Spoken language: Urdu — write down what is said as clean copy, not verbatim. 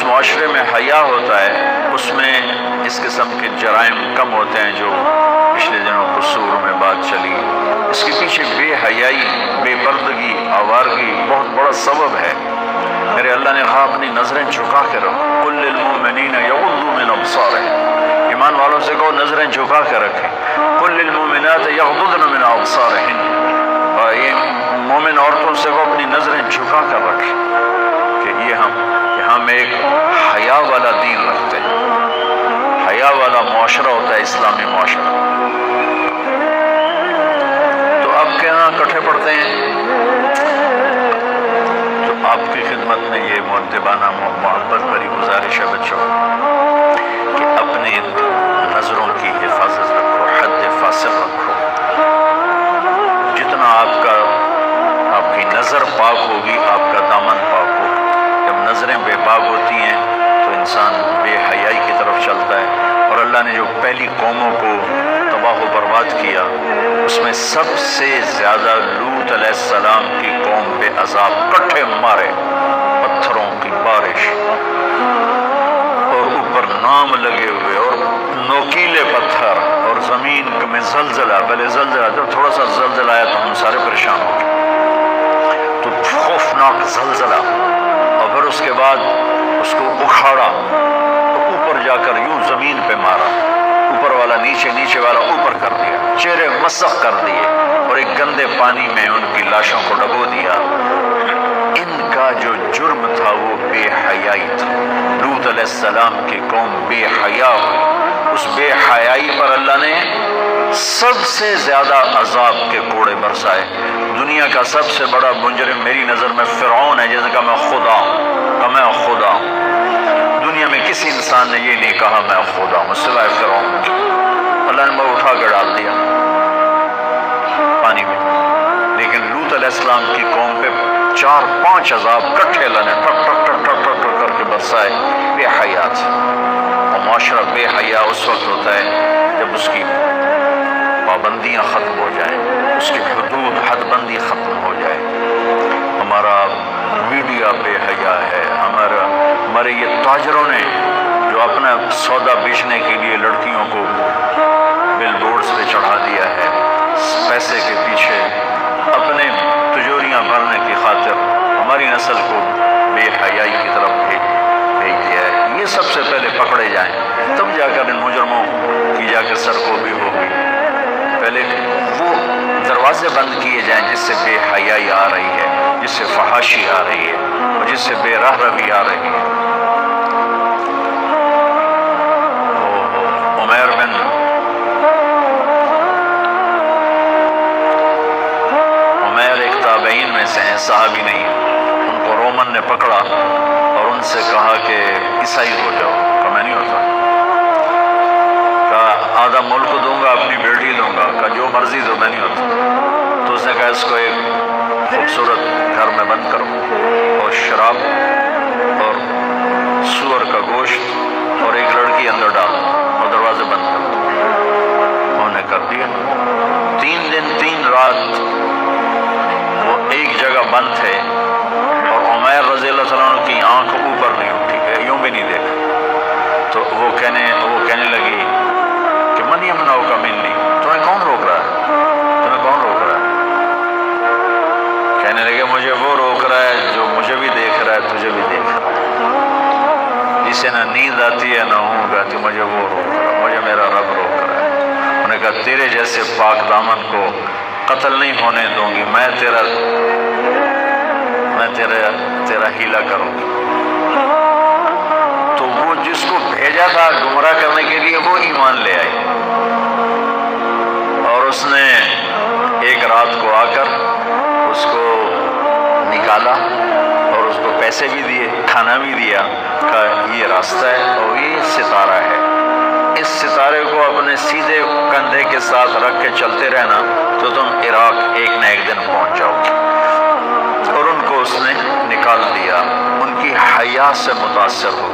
معاشرے میں حیا ہوتا ہے اس میں اس قسم کے جرائم کم ہوتے ہیں جو پچھلے دنوں قصور میں بات چلی۔ اس کے پیچھے بے حیائی، بے پردگی، آوارگی بہت بڑا سبب ہے۔ میرے اللہ نے کہا اپنی نظریں جھکا کے رکھو، قل للمؤمنین یغضوا من ابصارہم، ایمان والوں سے کہو نظریں جھکا کے رکھیں، قل للمؤمنات یغضضن من ابصارہن، اور یہ مومن عورتوں سے کہو اپنی نظریں جھکا کر رکھیں کہ ہم ایک حیا والا دین رکھتے ہیں، حیا والا معاشرہ ہوتا ہے اسلامی معاشرہ۔ تو آپ کے یہاں کٹھے پڑتے ہیں تو آپ کی خدمت میں یہ مؤدبانہ محبت بھری گزارش ہے بچوں کہ اپنی نظروں کی حفاظت رکھو، حد فاصل رکھو۔ جتنا آپ کی نظر پاک ہوگی آپ کا دامن پاک ہوگا۔ جب نظریں بے باک ہوتی ہیں تو انسان بے حیائی کی طرف چلتا ہے، اور اللہ نے جو پہلی قوموں کو تباہ و برباد کیا اس میں سب سے زیادہ لوط علیہ السلام کی قوم پہ عذاب کٹھے مارے، پتھروں کی بارش اور اوپر نام لگے ہوئے اور نوکیلے پتھر اور زمین میں زلزلہ، پہلے زلزلہ جب تھوڑا سا زلزلہ آیا تو ہم سارے پریشان ہو گئے، تو خوفناک زلزلہ، اور پھر اس کے بعد اس کو اکھاڑا تو اوپر جا کر یوں زمین پہ مارا، اوپر والا نیچے، نیچے والا اوپر کر دیا، چہرے مسخ کر دیے اور ایک گندے پانی میں ان کی لاشوں کو ڈبو دیا۔ ان کا جو جرم تھا وہ بے حیائی تھا۔ لوط علیہ السلام کی قوم بے حیا ہوئی، اس بے حیائی پر اللہ نے سب سے زیادہ عذاب کے کوڑے برسائے۔ دنیا کا سب سے بڑا مجرم میری نظر میں فرعون ہے، جیسے کہ میں خدا ہوں، کہ میں خدا ہوں۔ دنیا میں کسی انسان نے یہ نہیں کہا میں خدا ہوں سوائے فرعون کی۔ اللہ نے وہ اٹھا کے ڈال دیا پانی میں، لیکن لوط علیہ السلام کی قوم پہ 4-5 عذاب کٹھے اللہ نے ٹک ٹک ٹک ٹک ٹک ٹک کر کے برسائے بے حیا سے۔ اور معاشرہ بے حیا اس وقت ہوتا ہے جب اس کی پابندیاں ختم ہو جائیں، اس کی حدود حد بندی ختم ہو جائے۔ ہمارا میڈیا بے حیا ہے، ہمارے یہ تاجروں نے جو اپنا سودا بیچنے کے لیے لڑکیوں کو بل بورڈز پہ چڑھا دیا ہے، پیسے کے پیچھے اپنے تجوریاں بھرنے کی خاطر ہماری نسل کو بے حیائی کی طرف بھیج دیا ہے۔ یہ سب سے پہلے پکڑے جائیں تب جا کر ان مجرموں کی جا کے سرکوبی ہوگی۔ پہلے وہ دروازے بند کیے جائیں جس سے بے حیائی آ رہی ہے، جس سے فحاشی آ رہی ہے اور جس سے بے راہ روی آ رہی ہے۔ عمیر ایک تابعین میں سے ہیں، صحابی نہیں، ان کو رومن نے پکڑا اور ان سے کہا کہ عیسائی ہو جاؤ، کہ میں نہیں ہوتا، کہا آدھا ملک دوں گا، اپنی بیٹی دوں گا، کہا جو مرضی دو، میں نہیں ہوتا۔ تو اس نے کہا اس کو ایک خوبصورت گھر میں بند کرو اور شراب اور سور کا گوشت اور ایک لڑکی اندر ڈالو اور دروازے بند کرو۔ انہوں نے کر دیا۔ 3 دن 3 رات وہ ایک جگہ بند تھے اور عمیر رضی اللہ عنہ کی آنکھ اوپر نہیں اٹھی ہے، یوں بھی نہیں دیکھا۔ تو وہ کہنے لگی کہ من یمنعک منی، تمہیں کون روک رہا ہے، تمہیں کون روک رہا ہے؟ کہنے لگے مجھے وہ روک رہا ہے جو مجھے بھی دیکھ رہا ہے، تجھے بھی دیکھ رہا ہے، جسے نہ نیند آتی ہے نہ اونگ آتی، مجھے وہ روک رہا ہے، مجھے میرا رب روک رہا ہے۔ انہوں نے کہا تیرے جیسے پاک دامن کو قتل نہیں ہونے دوں گی، میں تیرا ہیلا کروں گی۔ تو وہ جس کو بھیجا تھا گمراہ کرنے کے لیے وہ ایمان لے آئی، اور اس نے ایک رات کو آ کر اس کو نکالا اور اس کو پیسے بھی دیے، کھانا بھی دیا، کہا یہ راستہ ہے اور یہ ستارہ ہے، اس ستارے کو اپنے سیدھے کندھے کے ساتھ رکھ کے چلتے رہنا تو تم عراق ایک نہ ایک دن پہنچ جاؤ گے۔ اور ان کو اس نے نکال دیا، ان کی حیا سے متاثر ہو